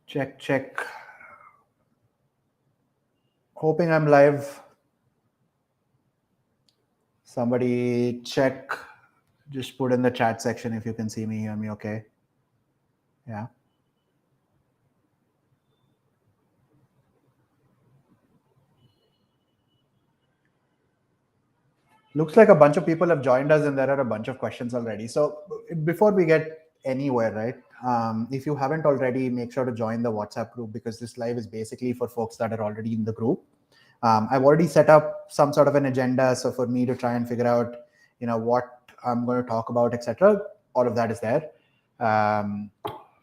Check, check. Hoping I'm live. Somebody check. Just put in the chat section if you can see me, hear me okay. Yeah. Looks like a bunch of people have joined us and there are a bunch of questions already. So before we get anywhere, right? If you haven't already, make sure to join the WhatsApp group because this live is basically for folks that are already in the group. I've already set up some sort of an agenda. So for me to try and figure out, what I'm going to talk about, etc. All of that is there.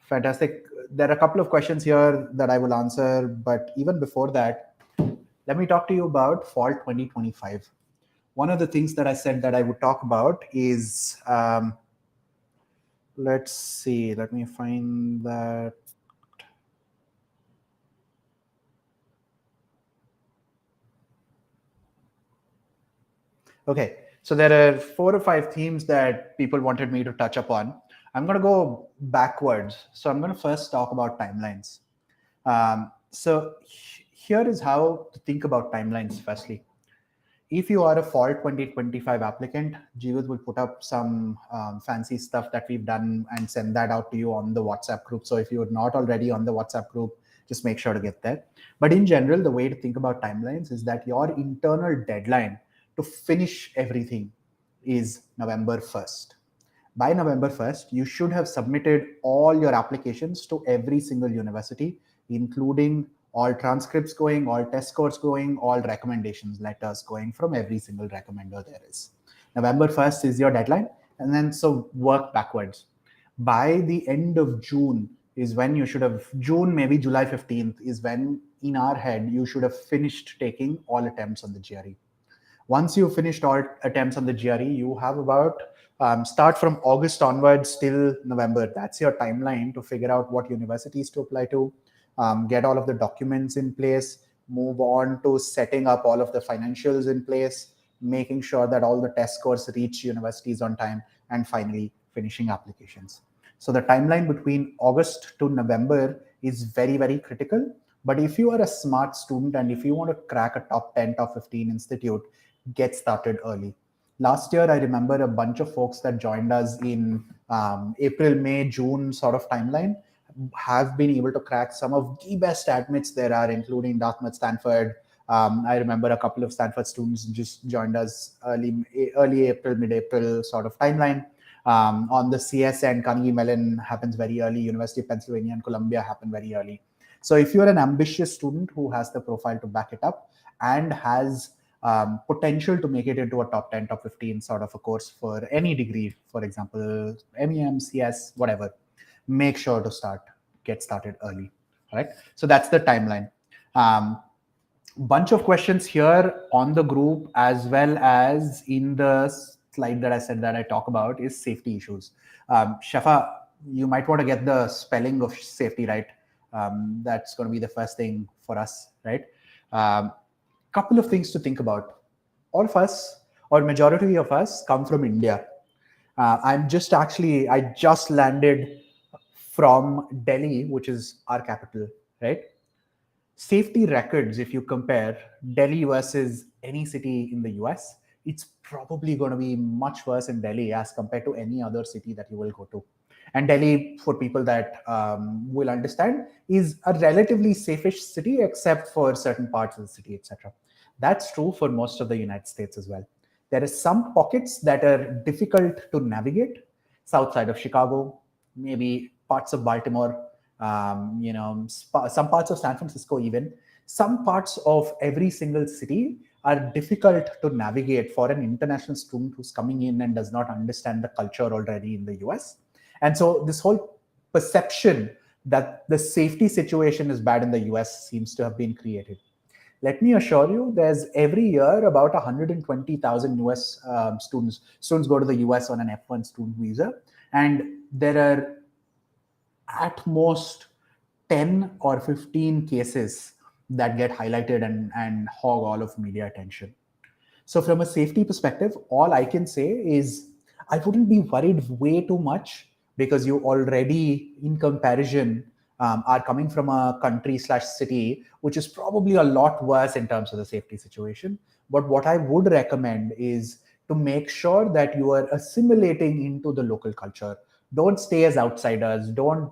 Fantastic. There are a couple of questions here that I will answer. But even before that, let me talk to you about fall 2025. One of the things that I said that I would talk about is, let's see, let me find that. Okay, so there are 4 or 5 themes that people wanted me to touch upon. I'm going to go backwards. So I'm going to first talk about timelines. So here is how to think about timelines, firstly. If you are a fall 2025 applicant, Jeevat will put up some fancy stuff that we've done and send that out to you on the WhatsApp group. So if you're not already on the WhatsApp group, just make sure to get there. But in general, the way to think about timelines is that your internal deadline to finish everything is November 1st. By November 1st, you should have submitted all your applications to every single university, including all transcripts going, all test scores going, all recommendations letters going from every single recommender there is. November 1st is your deadline. And then so work backwards. By the end of June is when you should have, June, maybe July 15th is when in our head you should have finished taking all attempts on the GRE. Once you've finished all attempts on the GRE, you have about start from August onwards till November. That's your timeline to figure out what universities to apply to, get all of the documents in place, move on to setting up all of the financials in place, making sure that all the test scores reach universities on time, and finally finishing applications. So the timeline between August to November is very, very critical. But if you are a smart student and if you want to crack a top 10, top 15 institute, get started early. Last year, I remember a bunch of folks that joined us in April, May, June sort of timeline have been able to crack some of the best admits there are, including Dartmouth, Stanford. I remember a couple of Stanford students just joined us early April, mid-April sort of timeline. On the CS end, Carnegie Mellon happens very early. University of Pennsylvania and Columbia happen very early. So if you're an ambitious student who has the profile to back it up and has potential to make it into a top 10, top 15 sort of a course for any degree, for example, MEM, CS, whatever, make sure to get started early. All right. So that's the timeline. Bunch of questions here on the group as well as in the slide that I said that I talk about is safety issues. Shafa, you might want to get the spelling of safety right. That's going to be the first thing for us, right? Couple of things to think about. All of us, or majority of us, come from India. I just landed from Delhi, which is our capital, right? Safety records, if you compare Delhi versus any city in the US, it's probably going to be much worse in Delhi as compared to any other city that you will go to. And Delhi, for people that will understand, is a relatively safe-ish city, except for certain parts of the city, etc. That's true for most of the United States as well. There are some pockets that are difficult to navigate, south side of Chicago, maybe parts of Baltimore, some parts of San Francisco even. Some parts of every single city are difficult to navigate for an international student who's coming in and does not understand the culture already in the US. And so this whole perception that the safety situation is bad in the US seems to have been created. Let me assure you, there's every year about 120,000 US students go to the US on an F1 student visa. And there are at most 10 or 15 cases that get highlighted and hog all of media attention. So from a safety perspective, all I can say is I wouldn't be worried way too much because you already, in comparison, are coming from a country/city which is probably a lot worse in terms of the safety situation. But what I would recommend is to make sure that you are assimilating into the local culture. Don't stay as outsiders. Don't,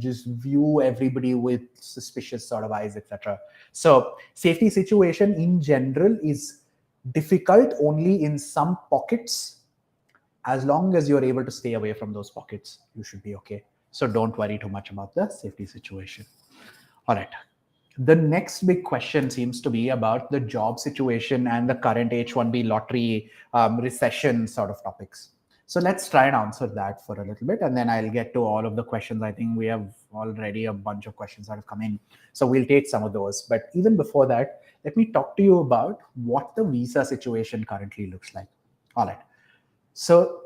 just view everybody with suspicious sort of eyes, etc. So safety situation in general is difficult only in some pockets. As long as you're able to stay away from those pockets, you should be okay. So don't worry too much about the safety situation. All right. The next big question seems to be about the job situation and the current H-1B lottery recession sort of topics. So let's try and answer that for a little bit, and then I'll get to all of the questions. I think we have already a bunch of questions that have come in. So we'll take some of those. But even before that, let me talk to you about what the visa situation currently looks like. All right. So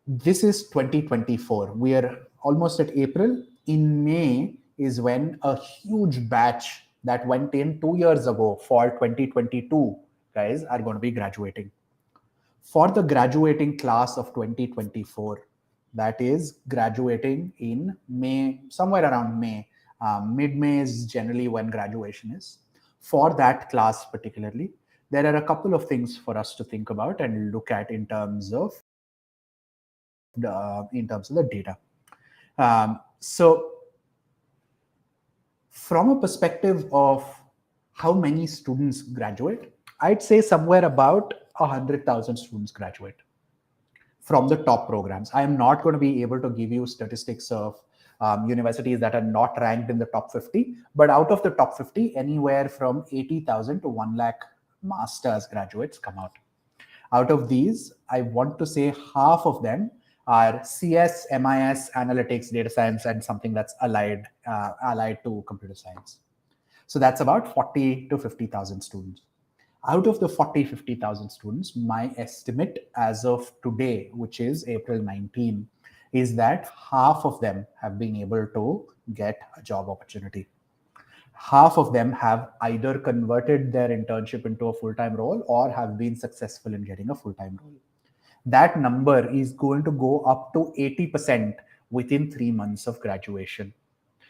this is 2024. We are almost at April. In May is when a huge batch that went in 2 years ago for 2022 guys are going to be graduating. For the graduating class of 2024, that is graduating in May, somewhere around May. Mid-May is generally when graduation is. For that class particularly, there are a couple of things for us to think about and look at in terms of the data. So from a perspective of how many students graduate, I'd say somewhere about 100,000 students graduate from the top programs. I am not going to be able to give you statistics of universities that are not ranked in the top 50, but out of the top 50, anywhere from 80,000 to 1 lakh master's graduates come out. Out of these, I want to say half of them are CS, MIS, analytics, data science, and something that's allied to computer science. So that's about 40 to 50,000 students. Out of the 40, 50,000 students, my estimate as of today, which is April 19, is that half of them have been able to get a job opportunity. Half of them have either converted their internship into a full-time role or have been successful in getting a full-time role. That number is going to go up to 80% within 3 months of graduation.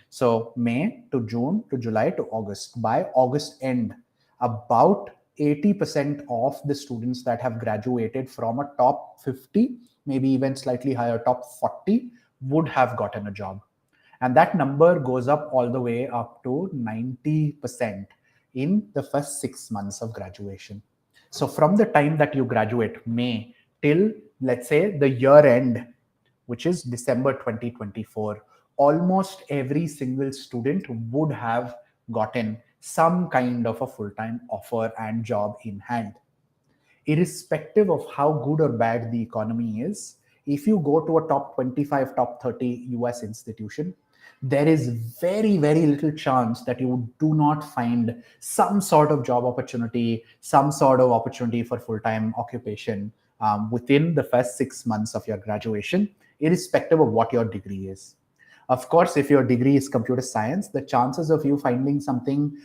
So May to June to July to August. By August end, about 80% of the students that have graduated from a top 50, maybe even slightly higher, top 40, would have gotten a job. And that number goes up all the way up to 90% in the first 6 months of graduation. So from the time that you graduate, May, till let's say the year end, which is December 2024, almost every single student would have gotten some kind of a full-time offer and job in hand. Irrespective of how good or bad the economy is, if you go to a top 25, top 30 US institution, there is very, very little chance that you do not find some sort of job opportunity, some sort of opportunity for full-time occupation within the first 6 months of your graduation, irrespective of what your degree is. Of course, if your degree is computer science, the chances of you finding something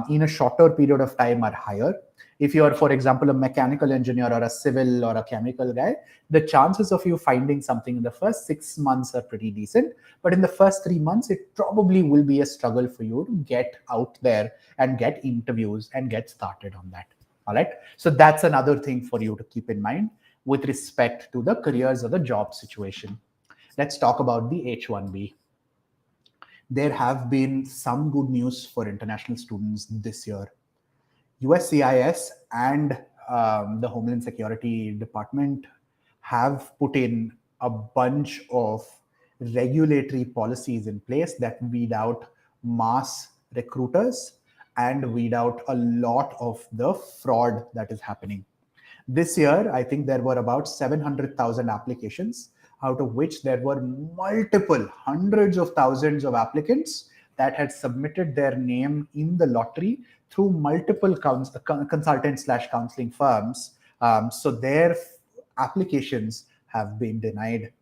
in a shorter period of time are higher. If you're, for example, a mechanical engineer or a civil or a chemical guy, the chances of you finding something in the first 6 months are pretty decent. But in the first 3 months, it probably will be a struggle for you to get out there and get interviews and get started on that. All right. So that's another thing for you to keep in mind with respect to the careers or the job situation. Let's talk about the H-1B. There have been some good news for international students this year. USCIS and the Homeland Security Department have put in a bunch of regulatory policies in place that weed out mass recruiters and weed out a lot of the fraud that is happening. This year, I think there were about 700,000 applications, out of which there were multiple hundreds of thousands of applicants that had submitted their name in the lottery through multiple consultant/counseling firms. So their applications have been denied.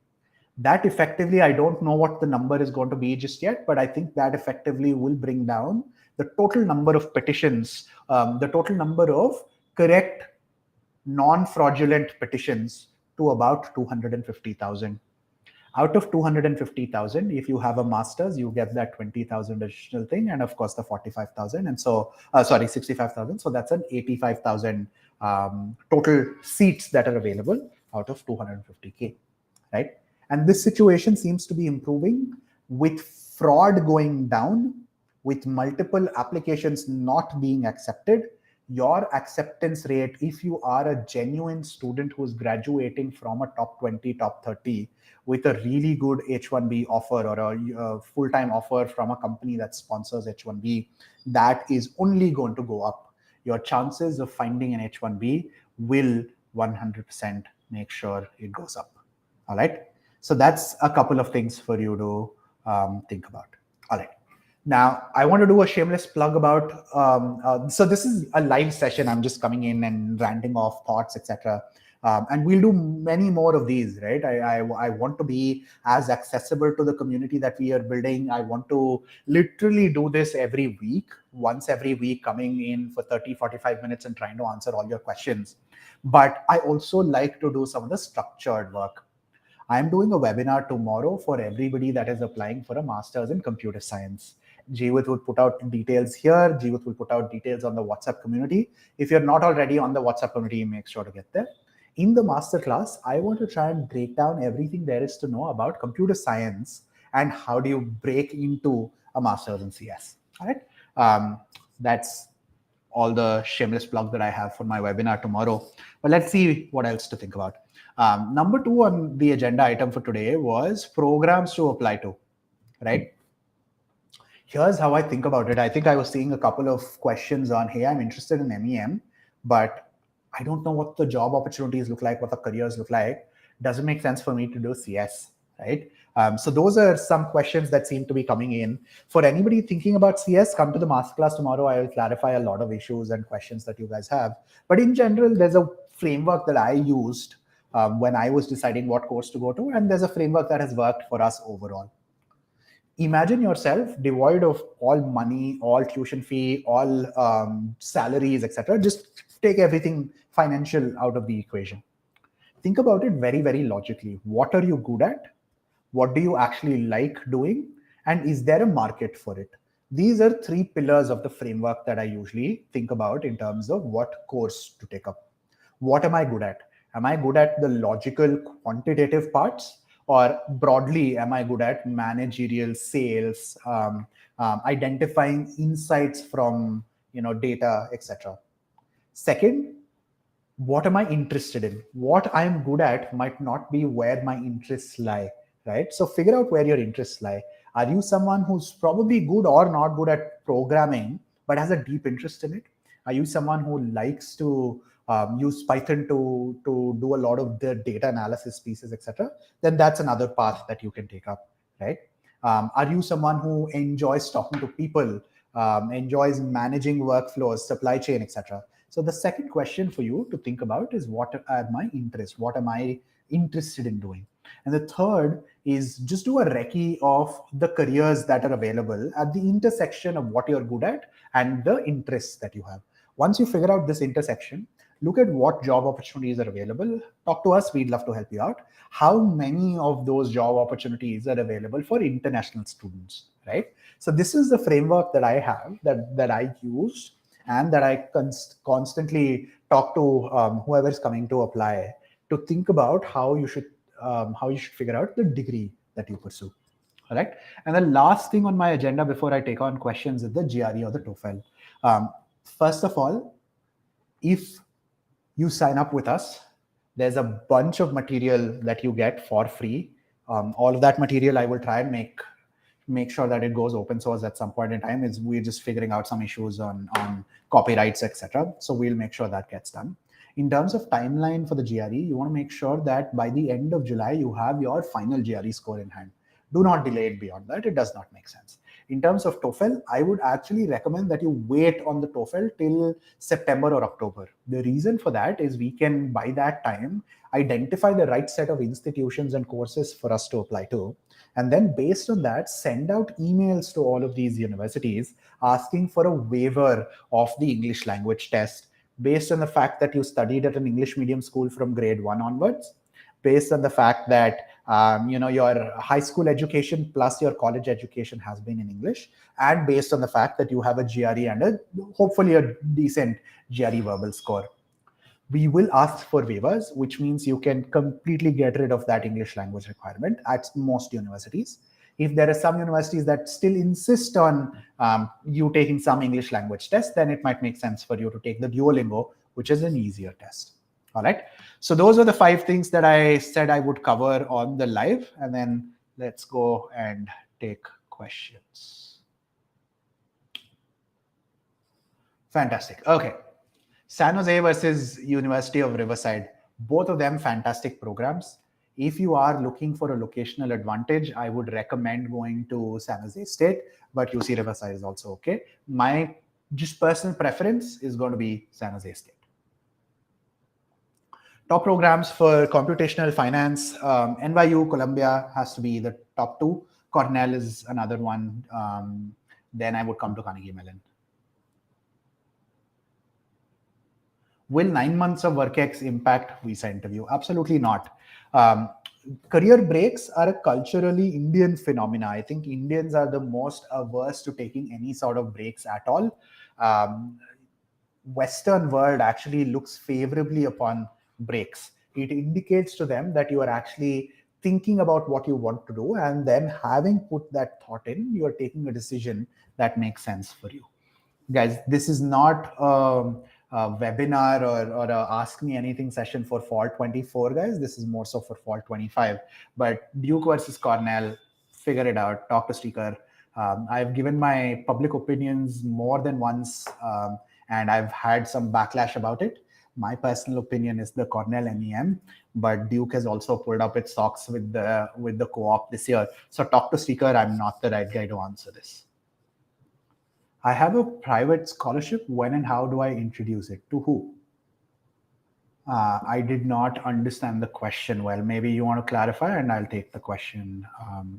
That effectively, I don't know what the number is going to be just yet, but I think that effectively will bring down the total number of petitions, the total number of correct non-fraudulent petitions to about 250,000. Out of 250,000, if you have a master's, you get that 20,000 additional thing, and of course the 45,000, and so 65,000. So that's an 85,000 total seats that are available out of 250K, right? And this situation seems to be improving with fraud going down, with multiple applications not being accepted. Your acceptance rate, if you are a genuine student who's graduating from a top 20, top 30 with a really good H1B offer or a full-time offer from a company that sponsors H1B, that is only going to go up. Your chances of finding an H1B will 100% make sure it goes up. All right. So that's a couple of things for you to think about. All right. Now, I want to do a shameless plug about, so this is a live session. I'm just coming in and ranting off thoughts, etc. And we'll do many more of these, right? I want to be as accessible to the community that we are building. I want to literally do this every week, once every week, coming in for 30, 45 minutes and trying to answer all your questions. But I also like to do some of the structured work. I'm doing a webinar tomorrow for everybody that is applying for a master's in computer science. Jeevit will put out details here. Jeevit will put out details on the WhatsApp community. If you're not already on the WhatsApp community, make sure to get there. In the masterclass, I want to try and break down everything there is to know about computer science and how do you break into a master's in CS. All right. That's all the shameless plug that I have for my webinar tomorrow. But let's see what else to think about. Number 2 on the agenda item for today was programs to apply to, right? Here's how I think about it. I think I was seeing a couple of questions on, hey, I'm interested in MEM, but I don't know what the job opportunities look like, what the careers look like. Doesn't make sense for me to do CS, right? So those are some questions that seem to be coming in. For anybody thinking about CS, come to the masterclass tomorrow. I will clarify a lot of issues and questions that you guys have. But in general, there's a framework that I used when I was deciding what course to go to, and there's a framework that has worked for us overall. Imagine yourself devoid of all money, all tuition fee, all salaries, etc. Just take everything financial out of the equation. Think about it very, very logically. What are you good at? What do you actually like doing? And is there a market for it? These are 3 pillars of the framework that I usually think about in terms of what course to take up. What am I good at? Am I good at the logical quantitative parts? Or broadly, am I good at managerial sales, identifying insights from data, etc.? Second, what am I interested in? What I'm good at might not be where my interests lie, right? So figure out where your interests lie. Are you someone who's probably good or not good at programming, but has a deep interest in it? Are you someone who likes to use Python to do a lot of the data analysis pieces, etc.? Then that's another path that you can take up, right? Are you someone who enjoys talking to people, enjoys managing workflows, supply chain, etc.? So the second question for you to think about is, what are my interests? What am I interested in doing? And the third is just do a recce of the careers that are available at the intersection of what you're good at and the interests that you have. Once you figure out this intersection, look at what job opportunities are available. Talk to us. We'd love to help you out. How many of those job opportunities are available for international students, right? So this is the framework that I have, that I use, and that I constantly talk to whoever is coming to apply, to think about how you should figure out the degree that you pursue. All right. And the last thing on my agenda before I take on questions is the GRE or the TOEFL. First of all, if you sign up with us, there's a bunch of material that you get for free. All of that material I will try and make sure that it goes open source at some point in time. We're just figuring out some issues on copyrights, etc. So we'll make sure that gets done. In terms of timeline for the GRE, you want to make sure that by the end of July, you have your final GRE score in hand. Do not delay it beyond that. It does not make sense. In terms of TOEFL, I would actually recommend that you wait on the TOEFL till September or October. The reason for that is we can, by that time, identify the right set of institutions and courses for us to apply to. And then based on that, send out emails to all of these universities asking for a waiver of the English language test based on the fact that you studied at an English medium school from grade 1 onwards, based on the fact that Your high school education plus your college education has been in English, and based on the fact that you have a GRE and hopefully a decent GRE verbal score. We will ask for waivers, which means you can completely get rid of that English language requirement at most universities. If there are some universities that still insist on you taking some English language test, then it might make sense for you to take the Duolingo, which is an easier test. All right. So those are the 5 things that I said I would cover on the live, and then let's go and take questions. Fantastic. Okay. San Jose versus University of Riverside, both of them fantastic programs. If you are looking for a locational advantage, I would recommend going to San Jose State, but UC Riverside is also okay. My just personal preference is going to be San Jose State. Top programs for computational finance, NYU, Columbia has to be the top 2. Cornell is another one. Then I would come to Carnegie Mellon. Will 9 months of WorkX impact visa interview? Absolutely not. Career breaks are a culturally Indian phenomena. I think Indians are the most averse to taking any sort of breaks at all. Western world actually looks favorably upon breaks. It indicates to them that you are actually thinking about what you want to do, and then having put that thought in, you are taking a decision that makes sense for you. Guys, this is not a webinar or a ask me anything session for fall 24, guys. This is more so for fall 25. But Duke versus Cornell, figure it out, talk to Streaker. I've given my public opinions more than once, and I've had some backlash about it. My personal opinion is the Cornell MEM, but Duke has also pulled up its socks with the co-op this year. So talk to Streaker. I'm not the right guy to answer this. I have a private scholarship. When and how do I introduce it? To who? I did not understand the question well. Maybe you want to clarify, and I'll take the question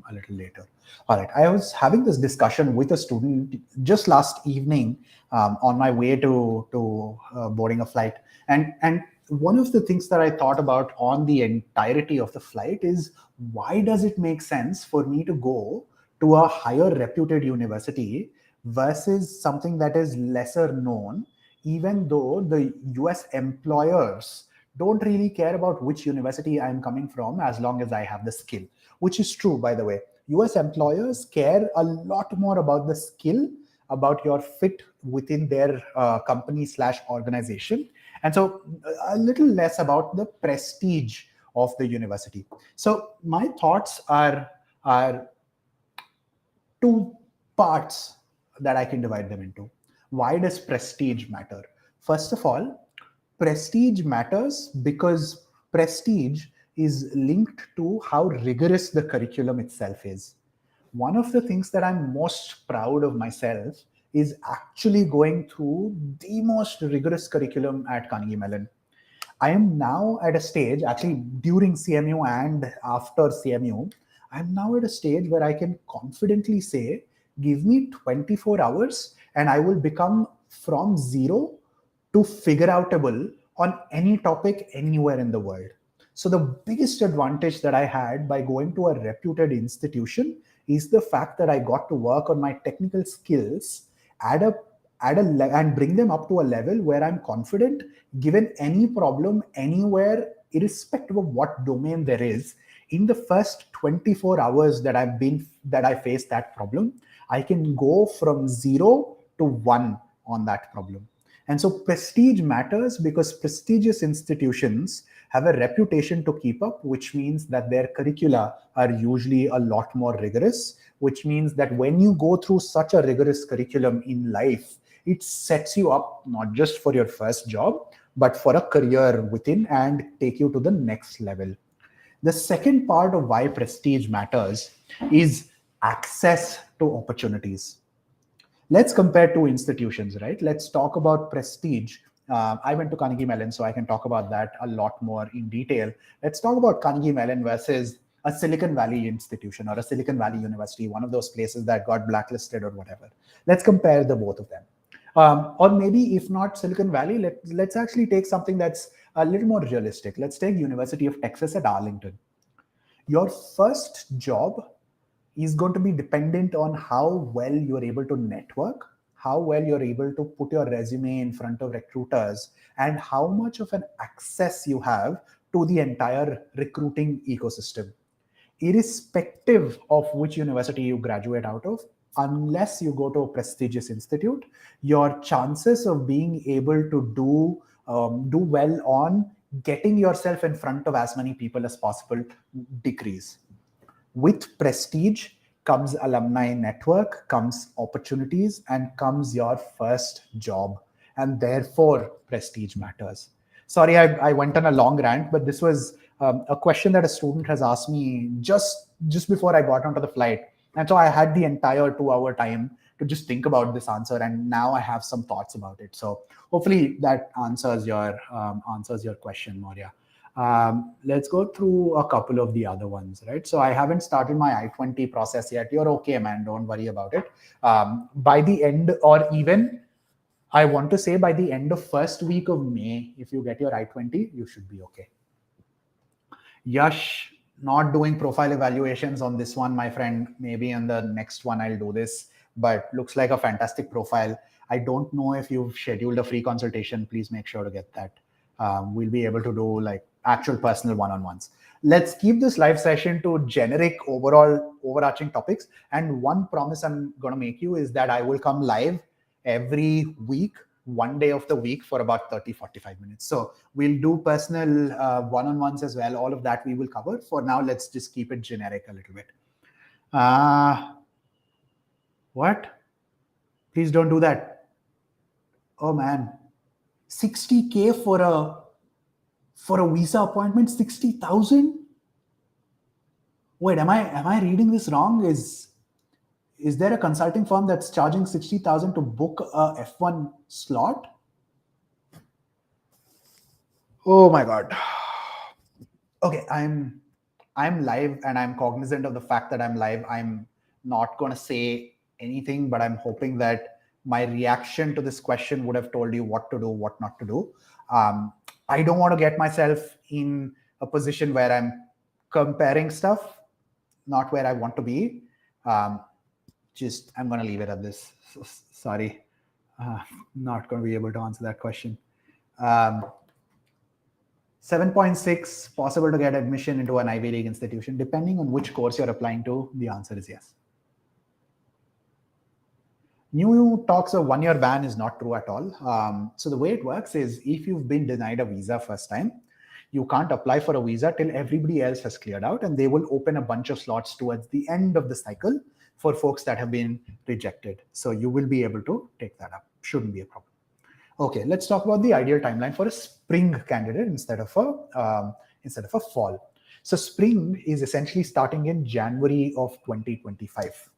a little later. All right. I was having this discussion with a student just last evening on my way to boarding a flight. And one of the things that I thought about on the entirety of the flight is, why does it make sense for me to go to a higher reputed university versus something that is lesser known, even though the US employers don't really care about which university I'm coming from as long as I have the skill, which is true, by the way. US employers care a lot more about the skill, about your fit within their company / organization. And so a little less about the prestige of the university. So my thoughts are 2 parts that I can divide them into. Why does prestige matter? First of all, prestige matters because prestige is linked to how rigorous the curriculum itself is. One of the things that I'm most proud of myself is actually going through the most rigorous curriculum at Carnegie Mellon. I am now at a stage, actually during CMU and after CMU, I'm now at a stage where I can confidently say, give me 24 hours and I will become from zero to figure outable on any topic anywhere in the world. So the biggest advantage that I had by going to a reputed institution is the fact that I got to work on my technical skills and bring them up to a level where I'm confident, given any problem anywhere, irrespective of what domain there is, in the first 24 hours that I faced that problem, I can go from 0 to 1 on that problem. And so prestige matters because prestigious institutions have a reputation to keep up, which means that their curricula are usually a lot more rigorous, which means that when you go through such a rigorous curriculum in life, it sets you up not just for your first job, but for a career within and take you to the next level. The second part of why prestige matters is access to opportunities. Let's compare 2 institutions, right? Let's talk about prestige. I went to Carnegie Mellon, so I can talk about that a lot more in detail. Let's talk about Carnegie Mellon versus a Silicon Valley institution or a Silicon Valley university, one of those places that got blacklisted or whatever. Let's compare the both of them. Or maybe if not Silicon Valley, let's actually take something that's a little more realistic. Let's take University of Texas at Arlington. Your first job is going to be dependent on how well you're able to network, how well you're able to put your resume in front of recruiters, and how much of an access you have to the entire recruiting ecosystem. Irrespective of which university you graduate out of, unless you go to a prestigious institute, your chances of being able to do well on getting yourself in front of as many people as possible decrease. With prestige comes alumni network, comes opportunities, and comes your first job. And therefore, prestige matters. Sorry, I went on a long rant, but this was a question that a student has asked me just before I got onto the flight. And so I had the entire 2 hour time to just think about this answer, and now I have some thoughts about it. So hopefully that answers your question, Maurya. Let's go through a couple of the other ones, right? So I haven't started my I-20 process yet. You're okay, man. Don't worry about it. By the end, or even I want to say by the end of first week of May, if you get your I-20, you should be okay. Yash, not doing profile evaluations on this one, my friend. Maybe on the next one I'll do this, but looks like a fantastic profile. I don't know if you've scheduled a free consultation. Please make sure to get that. We'll be able to do like actual personal one-on-ones. Let's keep this live session to generic overall overarching topics. And one promise I'm going to make you is that I will come live every week, one day of the week for about 30-45 minutes. So we'll do personal one-on-ones as well. All of that we will cover. For now, let's just keep it generic a little bit. What? Please don't do that. Oh man, 60K for a visa appointment, 60,000? Wait, am I reading this wrong? Is there a consulting firm that's charging 60,000 to book a F1 slot? Oh my God. Okay, I'm live and I'm cognizant of the fact that I'm live. I'm not going to say anything, but I'm hoping that my reaction to this question would have told you what to do, what not to do. I don't want to get myself in a position where I'm comparing stuff, not where I want to be. I'm going to leave it at this. So, sorry, not going to be able to answer that question. 7.6, possible to get admission into an Ivy League institution. Depending on which course you're applying to, the answer is yes. New talks of 1 year ban is not true at all. So the way it works is if you've been denied a visa first time, you can't apply for a visa till everybody else has cleared out, and they will open a bunch of slots towards the end of the cycle for folks that have been rejected. So you will be able to take that up. Shouldn't be a problem. Okay, let's talk about the ideal timeline for a spring candidate instead of a fall. So spring is essentially starting in January of 2025.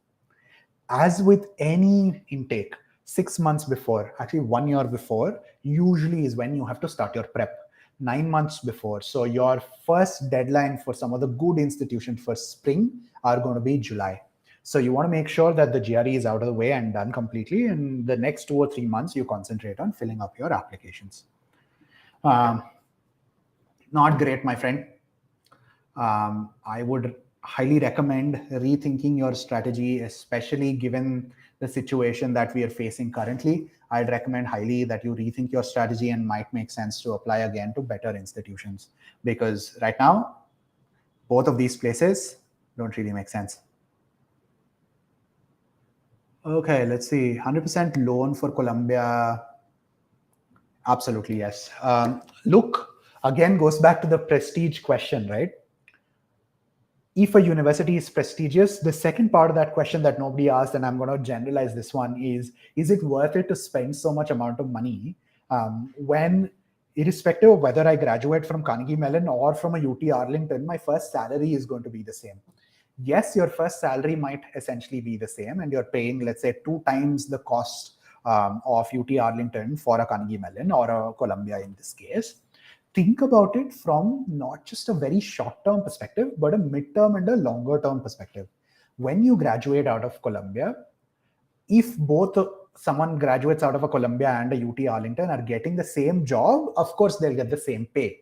As with any intake, 6 months before, actually 1 year before, usually is when you have to start your prep. 9 months before. So your first deadline for some of the good institutions for spring are going to be July. So you want to make sure that the GRE is out of the way and done completely. And the next 2 or 3 months, you concentrate on filling up your applications. Not great, my friend. I would highly recommend rethinking your strategy, especially given the situation that we are facing currently. I'd recommend highly that you rethink your strategy, and might make sense to apply again to better institutions, because right now, both of these places don't really make sense. Okay, let's see. 100% loan for Colombia. Absolutely, yes. Look, again, goes back to the prestige question, right? If a university is prestigious, the second part of that question that nobody asked, and I'm going to generalize this one, is it worth it to spend so much amount of money when, irrespective of whether I graduate from Carnegie Mellon or from a UT Arlington, my first salary is going to be the same. Yes, your first salary might essentially be the same, and you're paying, let's say, 2 times the cost of UT Arlington for a Carnegie Mellon or a Columbia in this case. Think about it from not just a very short-term perspective, but a mid-term and a longer-term perspective. When you graduate out of Columbia, if both someone graduates out of a Columbia and a UT Arlington are getting the same job, of course, they'll get the same pay.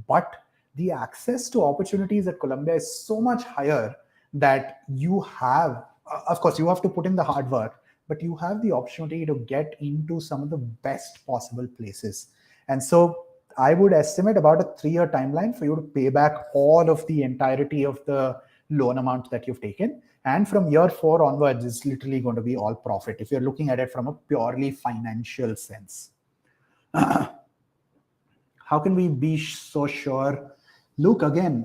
But the access to opportunities at Columbia is so much higher that you have, of course, you have to put in the hard work, but you have the opportunity to get into some of the best possible places. And so I would estimate about a 3-year timeline for you to pay back all of the entirety of the loan amount that you've taken. And from year 4 onwards, it's literally going to be all profit if you're looking at it from a purely financial sense. How can we be so sure? Look, again,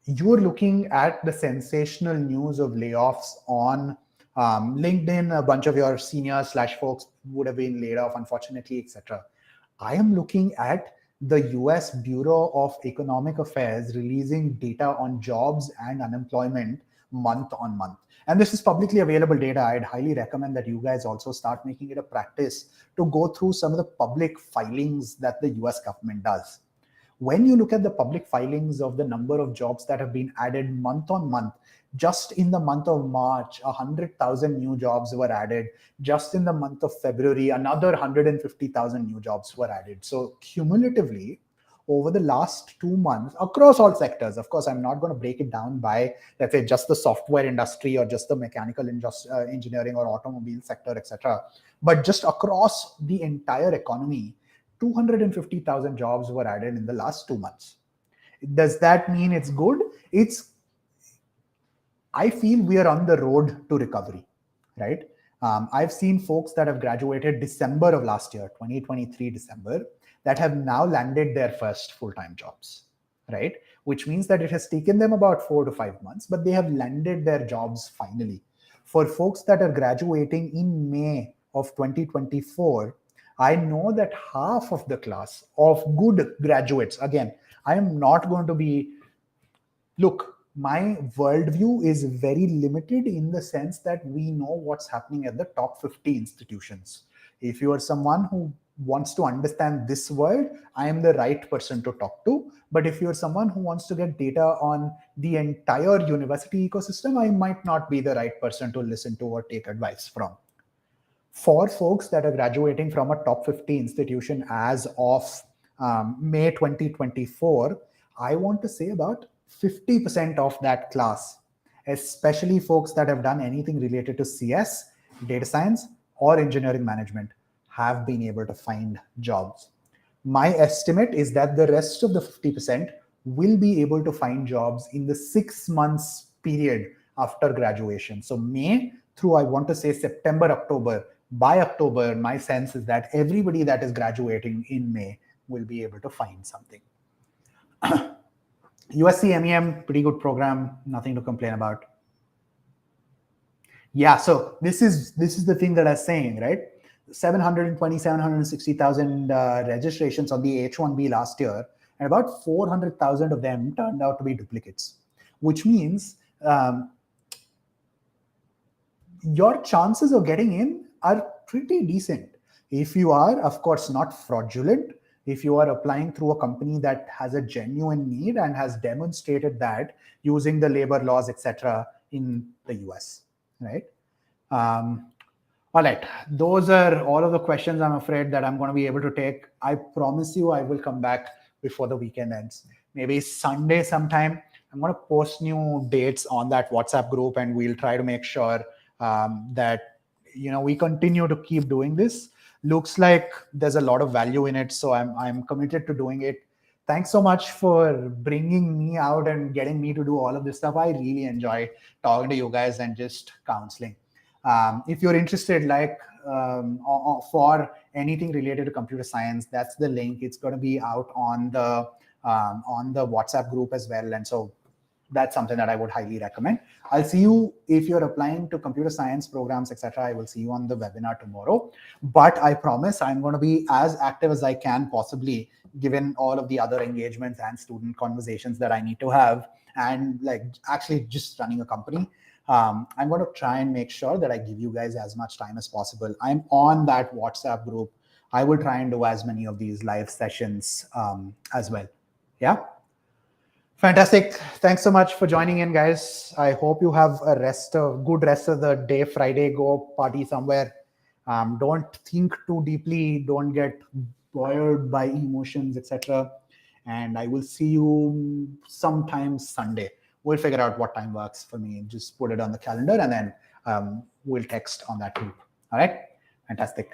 you're looking at the sensational news of layoffs on LinkedIn. A bunch of your seniors / folks would have been laid off, unfortunately, etc. I am looking at the US Bureau of Economic Affairs releasing data on jobs and unemployment month on month. And this is publicly available data. I'd highly recommend that you guys also start making it a practice to go through some of the public filings that the US government does. When you look at the public filings of the number of jobs that have been added month on month, just in the month of March, 100,000 new jobs were added. Just in the month of February, another 150,000 new jobs were added. So cumulatively, over the last 2 months, across all sectors, of course, I'm not going to break it down by, let's say, just the software industry or just the mechanical engineering or automobile sector, etc. But just across the entire economy, 250,000 jobs were added in the last 2 months. Does that mean it's good? I feel we are on the road to recovery, right? I've seen folks that have graduated December of last year, 2023 December, that have now landed their first full-time jobs, right? Which means that it has taken them about 4 to 5 months, but they have landed their jobs finally. For folks that are graduating in May of 2024, I know that half of the class of good graduates, again, I am not going to be, look, my worldview is very limited in the sense that we know what's happening at the top 50 institutions. If you are someone who wants to understand this world, I am the right person to talk to. But if you're someone who wants to get data on the entire university ecosystem, I might not be the right person to listen to or take advice from. For folks that are graduating from a top 50 institution as of May 2024, I want to say about 50% of that class, especially folks that have done anything related to CS, data science, or engineering management, have been able to find jobs. My estimate is that the rest of the 50% will be able to find jobs in the 6 months period after graduation. So May through, I want to say, September, October. By October, my sense is that everybody that is graduating in May will be able to find something. USC MEM, pretty good program, nothing to complain about. Yeah, so this is the thing that I was saying, right? 760,000 registrations on the H-1B last year, and about 400,000 of them turned out to be duplicates, which means your chances of getting in are pretty decent. If you are, of course, not fraudulent, if you are applying through a company that has a genuine need and has demonstrated that using the labor laws, etc., in the US, right? All right, those are all of the questions I'm afraid that I'm going to be able to take. I promise you I will come back before the weekend ends. Maybe Sunday sometime. I'm going to post new dates on that WhatsApp group, and we'll try to make sure that we continue to keep doing this. Looks like there's a lot of value in it, so I'm committed to doing it. Thanks so much for bringing me out and getting me to do all of this stuff. I really enjoy talking to you guys and just counseling. If you're interested, for anything related to computer science, that's the link. It's going to be out on the WhatsApp group as well, and so that's something that I would highly recommend. I'll see you if you're applying to computer science programs, etc. I will see you on the webinar tomorrow. But I promise I'm going to be as active as I can possibly, given all of the other engagements and student conversations that I need to have, and actually just running a company. I'm going to try and make sure that I give you guys as much time as possible. I'm on that WhatsApp group. I will try and do as many of these live sessions as well. Yeah. Fantastic. Thanks so much for joining in, guys. I hope you have a good rest of the day. Friday, go party somewhere. Don't think too deeply. Don't get boiled by emotions, etc. and I will see you sometime Sunday. We'll figure out what time works for me. Just put it on the calendar, and then we'll text on that group. All right, fantastic.